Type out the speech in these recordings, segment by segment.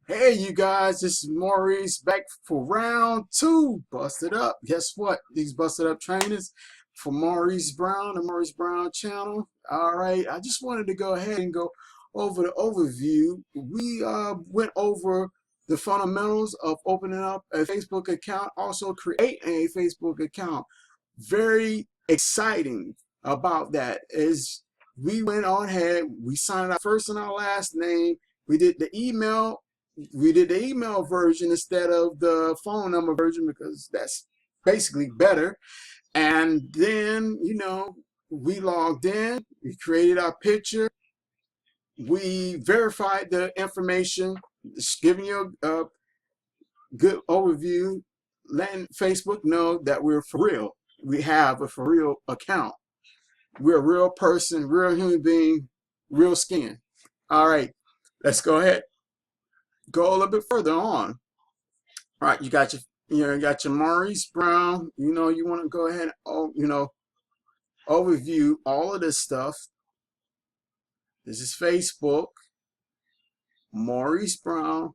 Hey, you guys, this is Maurice back for round two. Busted up. Guess what? These busted up trainers for Maurice Brown, the Maurice Brown channel. All right, I just wanted to go ahead and go over the overview. We went over the fundamentals of opening up a Facebook account, also creating a Facebook account. Very exciting about that is we went on ahead, we signed our first and our last name. We did the email version instead of the phone number version because that's basically better. And then, we logged in, we created our picture, we verified the information, just giving you a good overview, letting Facebook know that we're for real. We have a for real account. We're a real person, real human being, real skin. All right, let's go ahead. Go a little bit further on. All right, you got your Maurice Brown. You want to go ahead and overview all of this stuff. This is Facebook, Maurice Brown.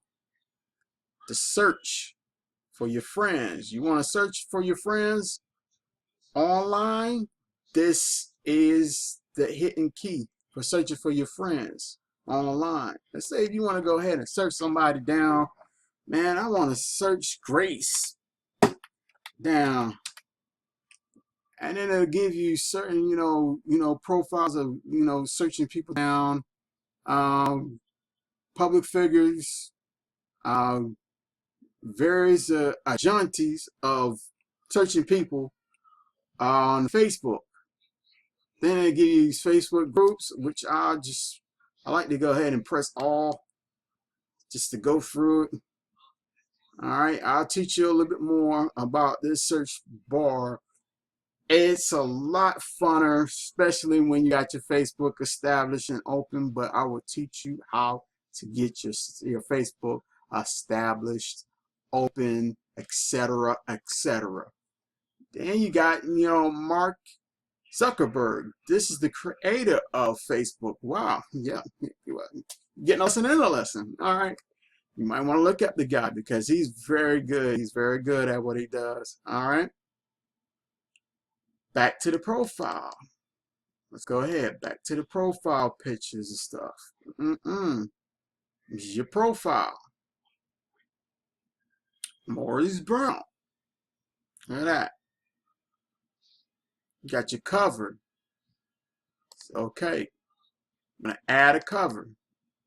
The search for your friends. You want to search for your friends online? This is the hidden key for searching for your friends online. Let's say if you want to go ahead and search somebody down, man, I want to search Grace down, and then it'll give you certain profiles of searching people down, public figures, various adjuncties of searching people on Facebook. Then it'll give you Facebook groups, which I like to go ahead and press all just to go through it. All right, I'll teach you a little bit more about this search bar. It's a lot funner, especially when you got your Facebook established and open, but I will teach you how to get your Facebook established, open, etc., etc. Then you got, Mark Zuckerberg. This is the creator of Facebook. Wow, yeah, getting a lesson in a lesson. All right, you might want to look up the guy because he's very good. He's very good at what he does. All right. Back to the profile. Let's go ahead. Back to the profile pictures and stuff. This is your profile. Maurice Brown. Look at that. You got your cover. Okay. I'm going to add a cover.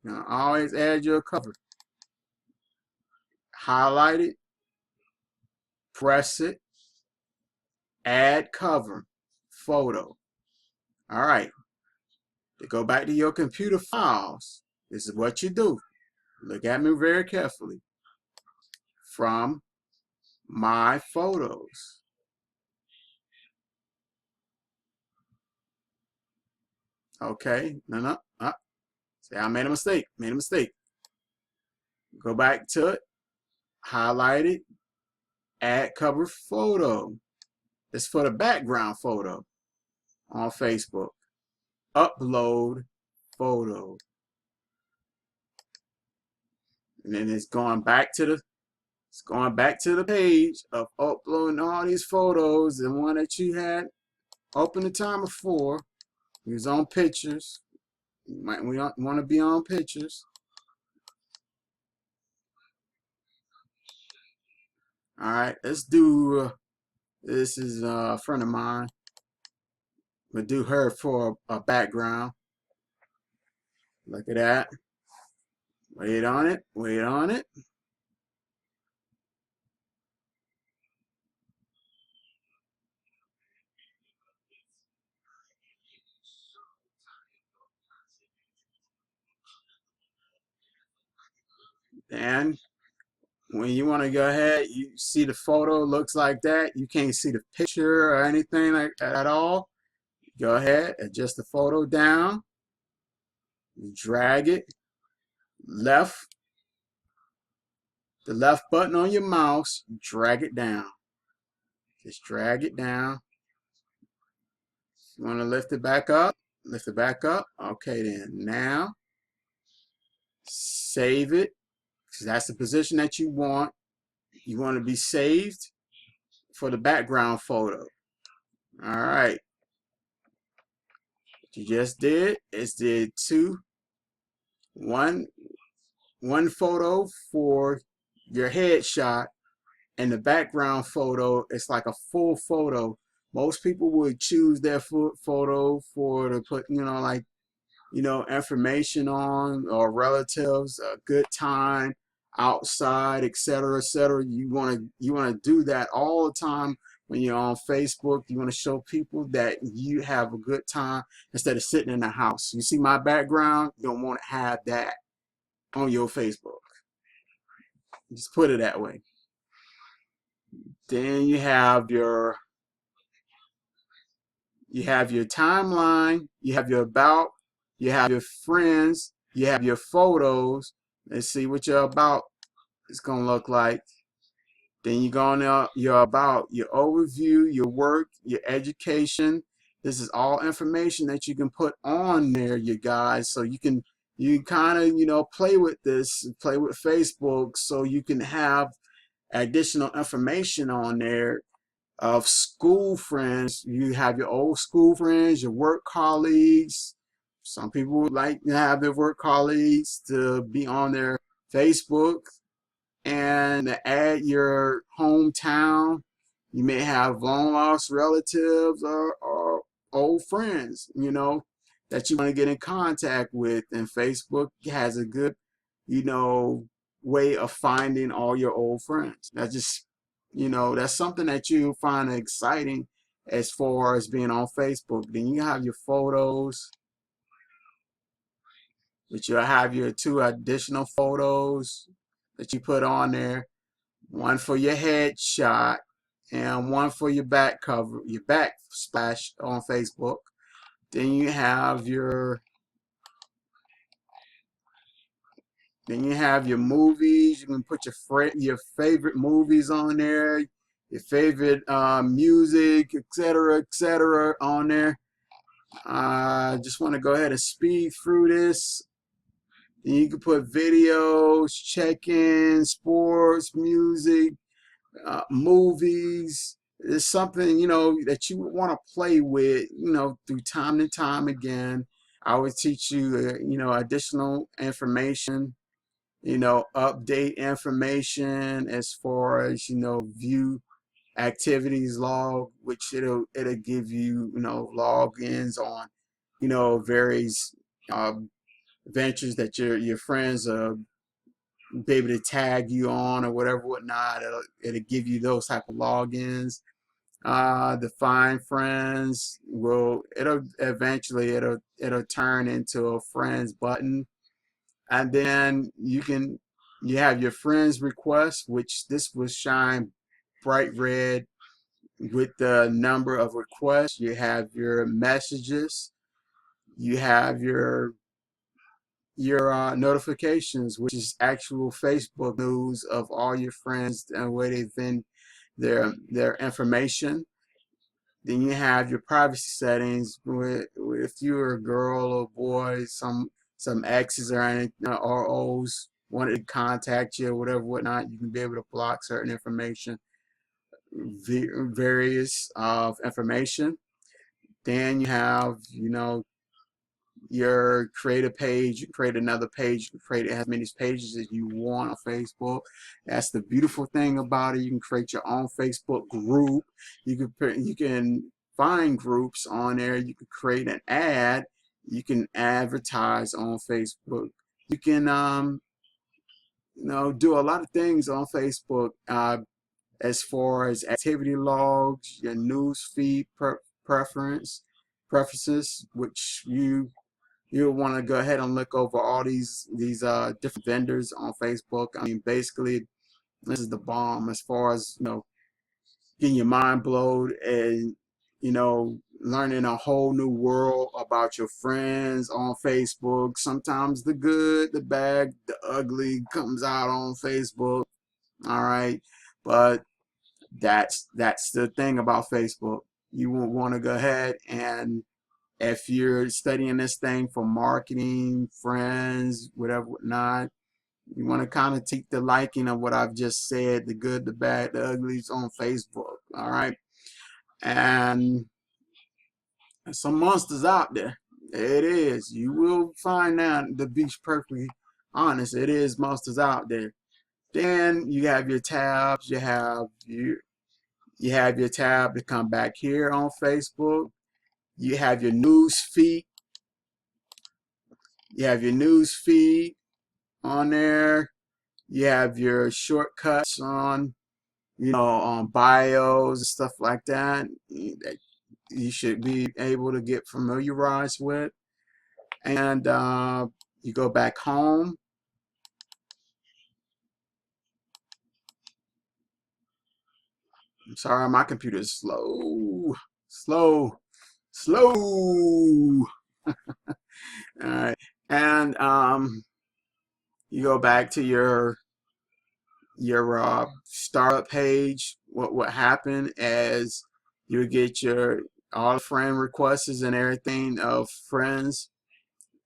Now, always add your cover. Highlight it. Press it. Add cover. Photo. All right. To go back to your computer files, this is what you do. Look at me very carefully. From my photos. Okay, no. Say I made a mistake. Go back to it, highlight it, add cover photo. It's for the background photo on Facebook. Upload photo. And then it's going back to the page of uploading all these photos. The one that you had open the timer for. He was on pictures. You might want to be on pictures. All right, let's do. This is a friend of mine. We'll do her for a background. Look at that. Wait on it. Wait on it. And when you want to go ahead, you see the photo looks like that. You can't see the picture or anything like that at all. Go ahead, adjust the photo down. Drag it left. The left button on your mouse, drag it down. Just drag it down. You want to lift it back up? Lift it back up. Okay, then now save it. So that's the position that you want. You want to be saved for the background photo. All right. What you just did is did one photo for your headshot, and the background photo is like a full photo. Most people would choose their photo for to put, like, information on, or relatives, a good time outside, etc., etc. You want to do that all the time when you're on Facebook. You want to show people that you have a good time instead of sitting in the house. You see my background, you don't want to have that on your Facebook. Just put it that way. Then you have your timeline, you have your about, you have your friends, you have your photos. Let's see what your about is gonna look like. Then you go on your about, your overview, your work, your education. This is all information that you can put on there, you guys, so you kind of play with this, play with Facebook, so you can have additional information on there of school friends. You have your old school friends, your work colleagues. Some people would like to have their work colleagues to be on their Facebook, and to add your hometown. You may have long lost relatives, or old friends, that you want to get in contact with. And Facebook has a good, way of finding all your old friends. That's something that you find exciting as far as being on Facebook. Then you have your photos, but you'll have your 2 additional photos that you put on there. One for your headshot and one for your back cover, your back splash on Facebook. Then you have your movies. You can put your favorite movies on there, your favorite music, etc., on there. I just want to go ahead and speed through this. And you can put videos, check-in, sports, music, movies. It's something that you want to play with, through time and time again. I would teach you, additional information, update information as far as view activities log, which it'll give you logins on various ventures that your friends be able to tag you on or whatever whatnot. It'll give you those type of logins. The find friends it'll eventually it'll turn into a friends button. And then you have your friends request, which this will shine bright red with the number of requests. You have your messages, you have your notifications, which is actual Facebook news of all your friends and where they've been, their information. Then you have your privacy settings, with if you're a girl or boy, some exes or anything, or O's wanted to contact you or whatever whatnot, you can be able to block certain information, various of information. Then you have your create a page, you create another page, you create as many pages as you want on Facebook. That's the beautiful thing about it. You can create your own Facebook group. You can find groups on there. You can create an ad. You can advertise on Facebook. You can do a lot of things on Facebook, as far as activity logs, your news feed preferences, which you'll want to go ahead and look over all these different vendors on Facebook. I mean, basically, this is the bomb as far as getting your mind blown, and learning a whole new world about your friends on Facebook. Sometimes the good, the bad, the ugly comes out on Facebook. All right, but that's the thing about Facebook. You will want to go ahead, and if you're studying this thing for marketing, friends, whatever, whatnot, You want to kind of take the liking of what I've just said, the good, the bad, the uglies on Facebook. All right. And some monsters out there. It is. You will find out, to be perfectly honest, it is monsters out there. Then you have your tabs. You have your tab to come back here on Facebook. You have your news feed. You have your news feed on there. You have your shortcuts on, on bios and stuff like that you should be able to get familiarized with. And you go back home. I'm sorry, my computer's slow. All right, and you go back to your startup page. What happened is you get your all the friend requests and everything of friends.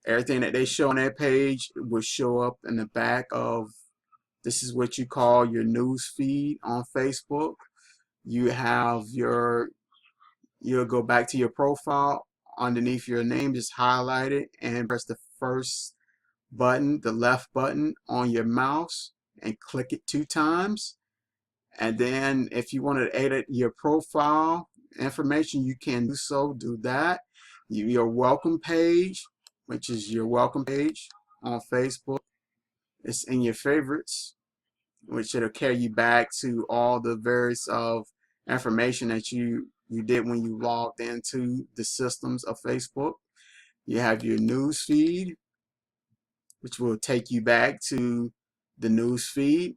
Everything that they show on their page will show up in the back of, this is what you call your news feed on Facebook. You have you'll go back to your profile. Underneath your name, just highlight it and press the first button, the left button on your mouse, and click it 2 times. And then if you want to edit your profile information, you can do so. Do that. Your welcome page, which is your welcome page on Facebook, it's in your favorites, which it'll carry you back to all the various of information that you did when you logged into the systems of Facebook. You have your news feed, which will take you back to the news feed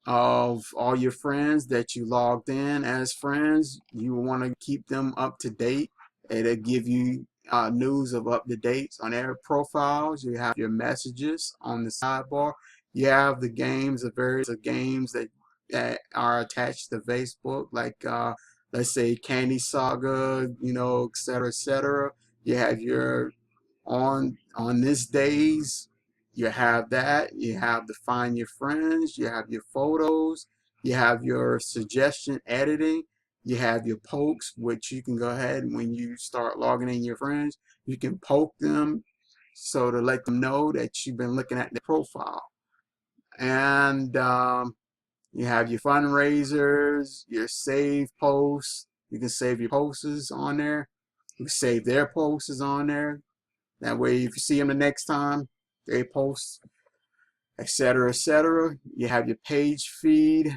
of all your friends that you logged in as friends. You want to keep them up to date. It'll give you news of up to dates on their profiles. You have your messages on the sidebar. You have the games, the various games that are attached to Facebook, like let's say Candy Saga, etc., etc. You have your on this days. You have that. You have to find your friends. You have your photos. You have your suggestion editing. You have your pokes, which you can go ahead and when you start logging in your friends, you can poke them so to let them know that you've been looking at their profile. And you have your fundraisers, your save posts. You can save your posts on there. You can save their posts on there. That way, if you see them the next time they post, etc., etc. You have your page feed,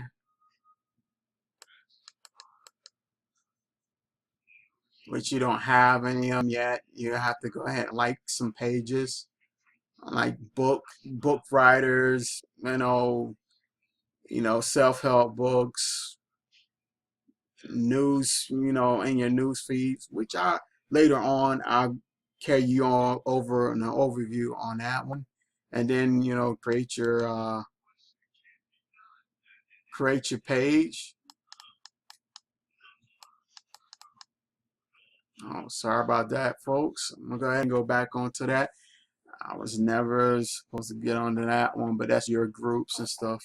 which you don't have any of them yet. You have to go ahead and like some pages, like book writers, self-help books, news, in your news feeds, which I later on I'll carry you on over an overview on that one. And then create your page. Oh, sorry about that, folks. I'm gonna go ahead and go back onto that. I was never supposed to get onto that one, but that's your groups and stuff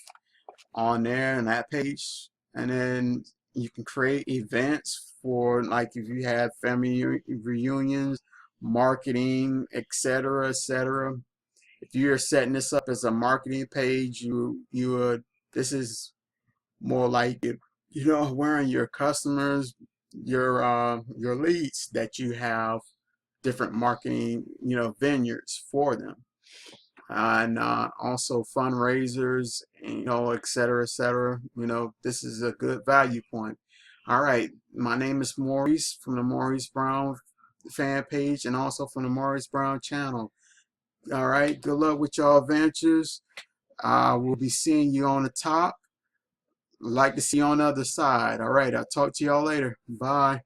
on there and that page. And then you can create events for, like, if you have family reunions, marketing, etc., etc. If you're setting this up as a marketing page, you would, this is more like it, wearing your customers, your leads that you have different marketing, vineyards for them. And also fundraisers, et cetera, et cetera. This is a good value point. All right, my name is Maurice from the Maurice Brown fan page and also from the Maurice Brown channel. All right, good luck with your adventures. We'll be seeing you on the top. Like to see you on the other side. All right, I'll talk to y'all later. Bye.